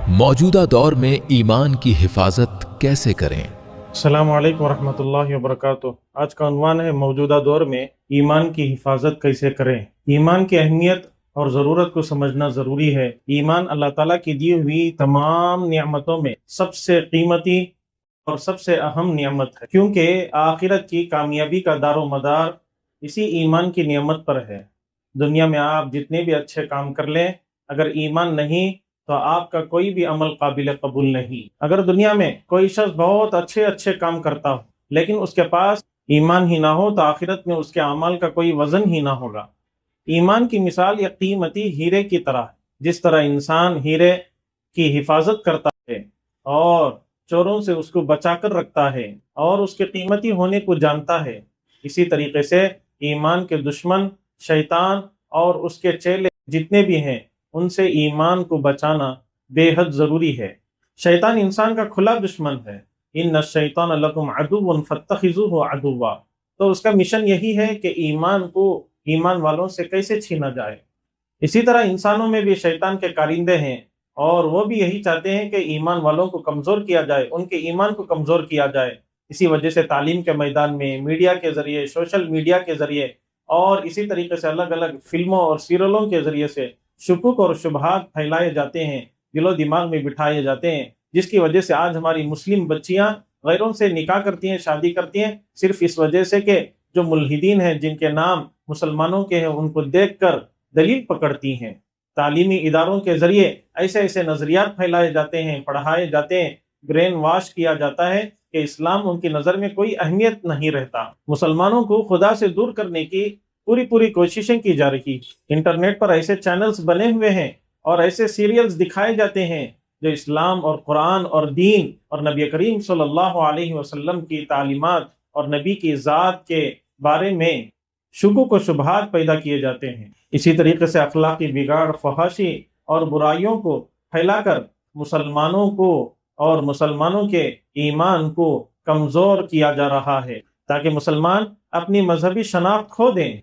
मौजूदा दौर में ईमान की हिफाजत कैसे करें। अस्सलामु अलैकुम वरहमतुल्लाहि वबरकातुहू। आज का उन्वान है मौजूदा दौर में ईमान की हिफाजत कैसे करें। ईमान की अहमियत और ज़रूरत को समझना ज़रूरी है। ईमान अल्लाह ताला की दी हुई तमाम नियामतों में सबसे कीमती और सबसे अहम नियामत है, क्योंकि आखिरत की कामयाबी का दारो मदार इसी ईमान की नियामत पर है। दुनिया में आप जितने भी अच्छे काम कर लें, अगर ईमान नहीं तो आपका कोई भी अमल काबिल कबूल नहीं। अगर दुनिया में कोई शख्स बहुत अच्छे अच्छे काम करता हो लेकिन उसके पास ईमान ही ना हो तो आखिरत में उसके अमल का कोई वजन ही ना होगा। ईमान की मिसाल एक कीमती हीरे की तरह है। जिस तरह इंसान हीरे की हिफाजत करता है और चोरों से उसको बचाकर रखता है और उसके कीमती होने को जानता है, इसी तरीके से ईमान के दुश्मन शैतान और उसके चेले जितने भी हैं उनसे ईमान को बचाना बेहद जरूरी है। शैतान इंसान का खुला दुश्मन है। इन्न शैतान लकुम अदुव्वुन फत्तखिज़ूहु अदुव्वा। तो उसका मिशन यही है कि ईमान को ईमान वालों से कैसे छीना जाए। इसी तरह इंसानों में भी शैतान के कारिंदे हैं और वो भी यही चाहते हैं कि ईमान वालों को कमजोर किया जाए, उनके ईमान को कमजोर किया जाए। इसी वजह से तालीम के मैदान में मीडिया के जरिए, सोशल मीडिया के जरिए और इसी तरीके से अलग अलग फिल्मों और सीरियलों के जरिए से शुकुक और शुबहात फैलाए जाते हैं, दिलो दिमाग में बिठाए जाते हैं, जिसकी वजह से आज हमारी मुस्लिम बच्चियां गैरों से निकाह करती हैं, शादी करती हैं, सिर्फ इस वजह से कि जो मुल्हिदीन हैं जिनके नाम मुसलमानों के हैं उनको देखकर दलील पकड़ती हैं। तालीमी इदारों के जरिए ऐसे ऐसे नजरियात फैलाए जाते हैं, पढ़ाए जाते हैं, ब्रेन वॉश किया जाता है कि इस्लाम उनकी नज़र में कोई अहमियत नहीं रहता। मुसलमानों को खुदा से दूर करने की पूरी कोशिशें की जा रही। इंटरनेट पर ऐसे चैनल्स बने हुए हैं और ऐसे सीरियल्स दिखाए जाते हैं जो इस्लाम और कुरान और दीन और नबी करीम सल्लल्लाहु अलैहि वसल्लम की तालीमात और नबी की ज़ात के बारे में शुकुक व शुबहात पैदा किए जाते हैं। इसी तरीके से अखलाकी बिगाड़, फहाशी और बुराइयों को फैलाकर मुसलमानों को और मुसलमानों के ईमान को कमज़ोर किया जा रहा है ताकि मुसलमान अपनी मजहबी शनाख्त खो दें।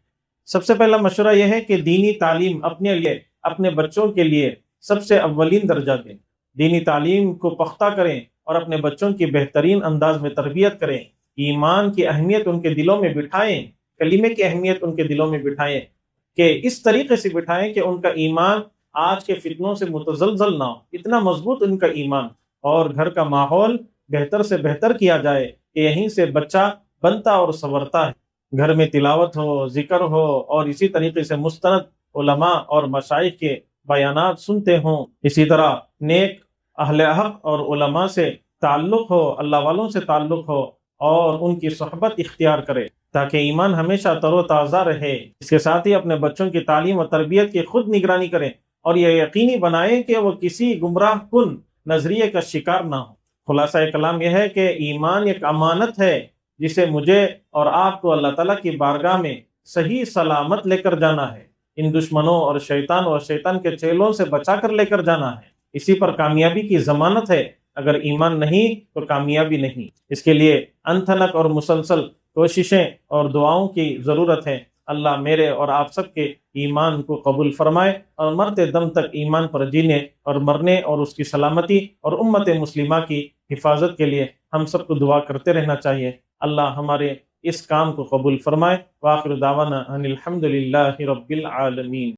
सबसे पहला मशवरा यह है कि दीनी तालीम अपने लिए, अपने बच्चों के लिए सबसे अव्वलीन दर्जा दें। दीनी तालीम को पुख्ता करें और अपने बच्चों की बेहतरीन अंदाज में तरबियत करें। ईमान की अहमियत उनके दिलों में बिठाएं, कलीमे की अहमियत उनके दिलों में बिठाएं कि इस तरीके से बिठाएं कि उनका ईमान आज के फितनों से मुतज़लज़ल ना हो, इतना मजबूत उनका ईमान, और घर का माहौल बेहतर से बेहतर किया जाए कि यहीं से बच्चा बनता और संवरता है। घर में तिलावत हो, जिक्र हो और इसी तरीके से मुस्तनद उलमा और मशाइख के बयानात सुनते हों। इसी तरह नेक अहले हक और उलमा से ताल्लुक़ हो, अल्लाह वालों से ताल्लुक़ हो और उनकी सोहबत इख्तियार करे ताकि ईमान हमेशा तरोताज़ा रहे। इसके साथ ही अपने बच्चों की तालीम और तरबियत की खुद निगरानी करें और यह यकीनी बनाएं कि वो किसी गुमराह कुन नजरिए का शिकार ना हो। खुलासा कलाम यह है कि ईमान एक अमानत है जिसे मुझे और आपको अल्लाह ताला की बारगाह में सही सलामत लेकर जाना है। इन दुश्मनों और शैतान के चेलों से बचा कर लेकर जाना है। इसी पर कामयाबी की जमानत है। अगर ईमान नहीं तो कामयाबी नहीं। इसके लिए अनथनक और मुसलसल कोशिशें और दुआओं की ज़रूरत है। अल्लाह मेरे और आप सबके ईमान को कबूल फरमाए और मरते दम तक ईमान पर जीने और मरने और उसकी सलामती और उम्मत मुस्लिमा की हिफाजत के लिए हम सबको दुआ करते रहना चाहिए। अल्लाह हमारे इस काम को कबूल फरमाए। व आखिर दावाना अनिल हम्दुलिल्लाहि रब्बिल आलमीन।